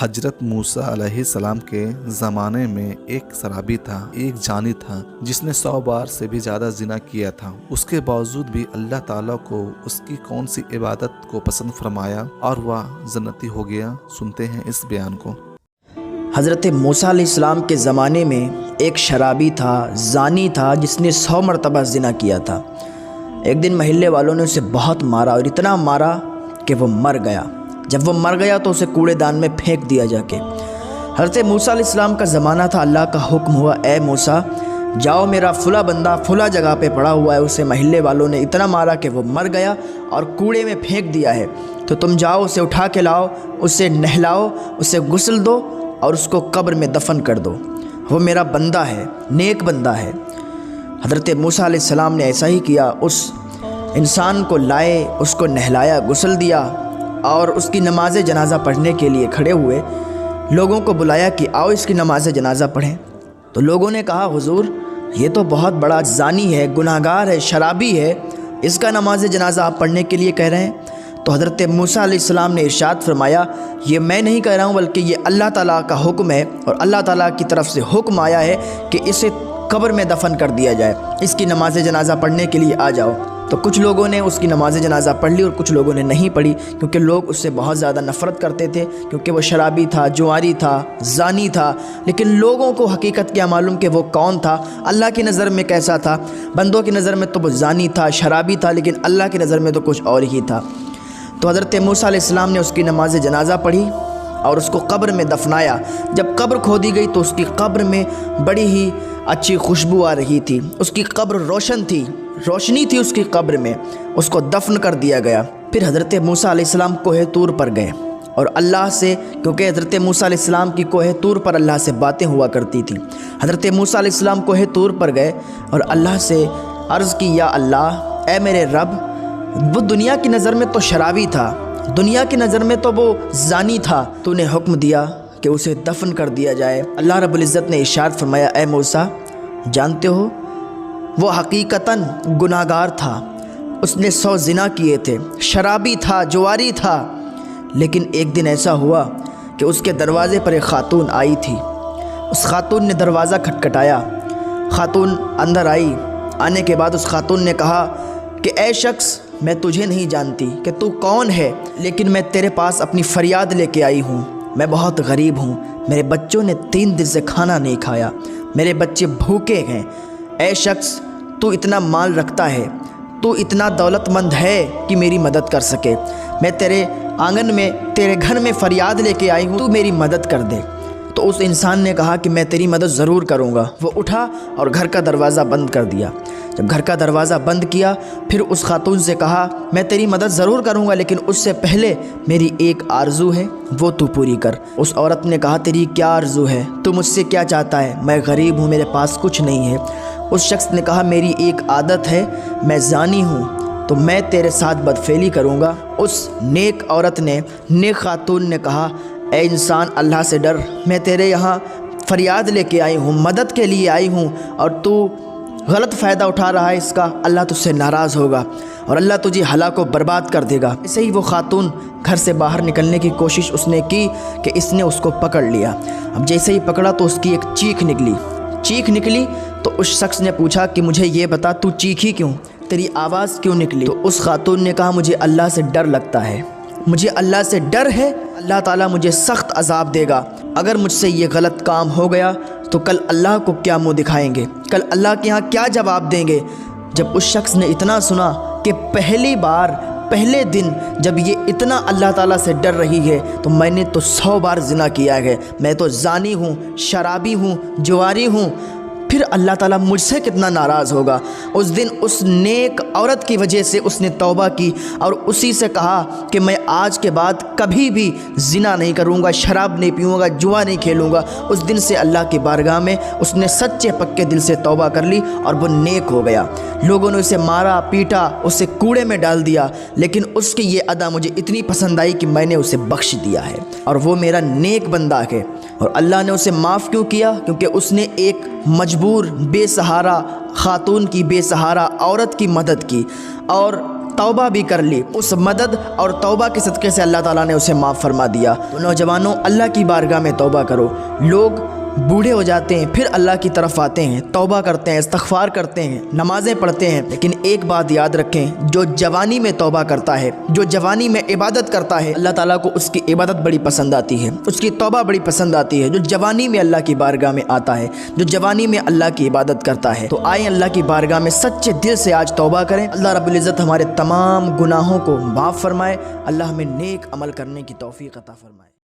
حضرت موسیٰ علیہ السلام کے زمانے میں ایک شرابی تھا، ایک زانی تھا جس نے 100 بار سے بھی زیادہ زنا کیا تھا۔ اس کے باوجود بھی اللہ تعالیٰ کو اس کی کون سی عبادت کو پسند فرمایا اور وہ جنتی ہو گیا؟ سنتے ہیں اس بیان کو۔ حضرت موسیٰ علیہ السلام کے زمانے میں ایک شرابی تھا، زانی تھا جس نے 100 مرتبہ زنا کیا تھا۔ ایک دن محلے والوں نے اسے بہت مارا اور اتنا مارا کہ وہ مر گیا۔ جب وہ مر گیا تو اسے کوڑے دان میں پھینک دیا جا کے۔ حضرت موسیٰ علیہ السلام کا زمانہ تھا، اللہ کا حکم ہوا اے موسیٰ جاؤ، میرا فلاں بندہ فلاں جگہ پہ پڑا ہوا ہے، اسے محلے والوں نے اتنا مارا کہ وہ مر گیا اور کوڑے میں پھینک دیا ہے، تو تم جاؤ اسے اٹھا کے لاؤ، اسے نہلاؤ، اسے غسل دو اور اس کو قبر میں دفن کر دو، وہ میرا بندہ ہے، نیک بندہ ہے۔ حضرت موسیٰ علیہ السلام نے ایسا ہی کیا، اس انسان کو لائے، اس کو نہلایا، غسل دیا اور اس کی نماز جنازہ پڑھنے کے لیے کھڑے ہوئے، لوگوں کو بلایا کہ آؤ اس کی نماز جنازہ پڑھیں۔ تو لوگوں نے کہا حضور یہ تو بہت بڑا زانی ہے، گناہگار ہے، شرابی ہے، اس کا نماز جنازہ آپ پڑھنے کے لیے کہہ رہے ہیں؟ تو حضرت موسیٰ علیہ السلام نے ارشاد فرمایا یہ میں نہیں کہہ رہا ہوں بلکہ یہ اللہ تعالیٰ کا حکم ہے، اور اللہ تعالیٰ کی طرف سے حکم آیا ہے کہ اسے قبر میں دفن کر دیا جائے، اس کی نماز جنازہ پڑھنے کے لیے آ جاؤ۔ تو کچھ لوگوں نے اس کی نماز جنازہ پڑھ لی اور کچھ لوگوں نے نہیں پڑھی، کیونکہ لوگ اس سے بہت زیادہ نفرت کرتے تھے، کیونکہ وہ شرابی تھا، جواری تھا، زانی تھا۔ لیکن لوگوں کو حقیقت کیا معلوم کہ وہ کون تھا، اللہ کی نظر میں کیسا تھا۔ بندوں کی نظر میں تو وہ زانی تھا، شرابی تھا، لیکن اللہ کی نظر میں تو کچھ اور ہی تھا۔ تو حضرت موسیٰ علیہ السلام نے اس کی نماز جنازہ پڑھی اور اس کو قبر میں دفنایا۔ جب قبر کھودی گئی تو اس کی قبر میں بڑی ہی اچھی خوشبو آ رہی تھی، اس کی قبر روشن تھی، روشنی تھی اس کی قبر میں، اس کو دفن کر دیا گیا۔ پھر حضرت موسیٰ علیہ السلام کوہ طور پر گئے اور اللہ سے، کیونکہ حضرت موسیٰ علیہ السلام کی کوہ طور پر اللہ سے باتیں ہوا کرتی تھیں، حضرت موسیٰ علیہ السلام کوہ طور پر گئے اور اللہ سے عرض کی یا اللہ اے میرے رب، وہ دنیا کی نظر میں تو شرابی تھا، دنیا کی نظر میں تو وہ زانی تھا، تو نے حکم دیا کہ اسے دفن کر دیا جائے۔ اللہ رب العزت نے ارشاد فرمایا اے موسیٰ جانتے ہو وہ حقیقتاً گناہگار تھا، اس نے 100 زنا کیے تھے، شرابی تھا، جواری تھا، لیکن ایک دن ایسا ہوا کہ اس کے دروازے پر ایک خاتون آئی تھی۔ اس خاتون نے دروازہ کھٹکھٹایا، خاتون اندر آئی، آنے کے بعد اس خاتون نے کہا کہ اے شخص میں تجھے نہیں جانتی کہ تو کون ہے، لیکن میں تیرے پاس اپنی فریاد لے کے آئی ہوں، میں بہت غریب ہوں، میرے بچوں نے 3 دن سے کھانا نہیں کھایا، میرے بچے بھوکے ہیں، اے شخص تو اتنا مال رکھتا ہے، تو اتنا دولت مند ہے کہ میری مدد کر سکے، میں تیرے آنگن میں تیرے گھر میں فریاد لے کے آئی ہوں، تو میری مدد کر دے۔ تو اس انسان نے کہا کہ میں تیری مدد ضرور کروں گا۔ وہ اٹھا اور گھر کا دروازہ بند کر دیا۔ جب گھر کا دروازہ بند کیا پھر اس خاتون سے کہا میں تیری مدد ضرور کروں گا، لیکن اس سے پہلے میری ایک آرزو ہے وہ تو پوری کر۔ اس عورت نے کہا تیری کیا آرزو ہے، تو مجھ سے کیا چاہتا ہے، میں غریب ہوں، میرے پاس کچھ نہیں ہے۔ اس شخص نے کہا میری ایک عادت ہے، میں زانی ہوں، تو میں تیرے ساتھ بدفعلی کروں گا۔ اس نیک عورت نے، نیک خاتون نے کہا اے انسان اللہ سے ڈر، میں تیرے یہاں فریاد لے کے آئی ہوں، مدد کے لیے آئی ہوں، اور تو غلط فائدہ اٹھا رہا ہے اس کا، اللہ تجھ سے ناراض ہوگا اور اللہ تجھے ہلاک و برباد کر دے گا۔ ایسے ہی وہ خاتون گھر سے باہر نکلنے کی کوشش اس نے کی کہ اس نے اس کو پکڑ لیا۔ اب جیسے ہی پکڑا تو اس کی ایک چیخ نکلی تو اس شخص نے پوچھا کہ مجھے یہ بتا تو چیخی کیوں، تیری آواز کیوں نکلی؟ تو اس خاتون نے کہا مجھے اللہ سے ڈر لگتا ہے، مجھے اللہ سے ڈر ہے، اللہ تعالیٰ مجھے سخت عذاب دے گا، اگر مجھ سے یہ غلط کام ہو گیا تو کل اللہ کو کیا منہ دکھائیں گے، کل اللہ کے ہاں کیا جواب دیں گے۔ جب اس شخص نے اتنا سنا کہ پہلی بار پہلے دن جب یہ اتنا اللہ تعالیٰ سے ڈر رہی ہے تو میں نے تو 100 بار زنا کیا ہے، میں تو زانی ہوں، شرابی ہوں، جواری ہوں، پھر اللہ تعالیٰ مجھ سے کتنا ناراض ہوگا۔ اس دن اس نیک عورت کی وجہ سے اس نے توبہ کی اور اسی سے کہا کہ میں آج کے بعد کبھی بھی زنا نہیں کروں گا، شراب نہیں پیوں گا، جوا نہیں کھیلوں گا۔ اس دن سے اللہ کی بارگاہ میں اس نے سچے پکے دل سے توبہ کر لی اور وہ نیک ہو گیا۔ لوگوں نے اسے مارا پیٹا، اسے کوڑے میں ڈال دیا، لیکن اس کی یہ ادا مجھے اتنی پسند آئی کہ میں نے اسے بخش دیا ہے اور وہ میرا نیک بندہ ہے۔ اور اللہ نے اسے معاف کیوں کیا؟ کیونکہ اس نے ایک مجبور بے سہارا خاتون کی، بے سہارا عورت کی مدد کی، اور توبہ بھی کر لی، اس مدد اور توبہ کے صدقے سے اللہ تعالیٰ نے اسے معاف فرما دیا۔ تو نوجوانوں، اللہ کی بارگاہ میں توبہ کرو۔ لوگ بوڑھے ہو جاتے ہیں، پھر اللہ کی طرف آتے ہیں، توبہ کرتے ہیں، استغفار کرتے ہیں، نمازیں پڑھتے ہیں، لیکن ایک بات یاد رکھیں، جو جوانی میں توبہ کرتا ہے، جو جوانی میں عبادت کرتا ہے، اللہ تعالیٰ کو اس کی عبادت بڑی پسند آتی ہے، اس کی توبہ بڑی پسند آتی ہے۔ جو جوانی میں اللہ کی بارگاہ میں آتا ہے، جو جوانی میں اللہ کی عبادت کرتا ہے، تو آئیں اللہ کی بارگاہ میں سچے دل سے آج توبہ کریں۔ اللہ رب العزت ہمارے تمام گناہوں کو معاف فرمائے، اللہ ہمیں نیک عمل کرنے کی توفیق عطا فرمائے۔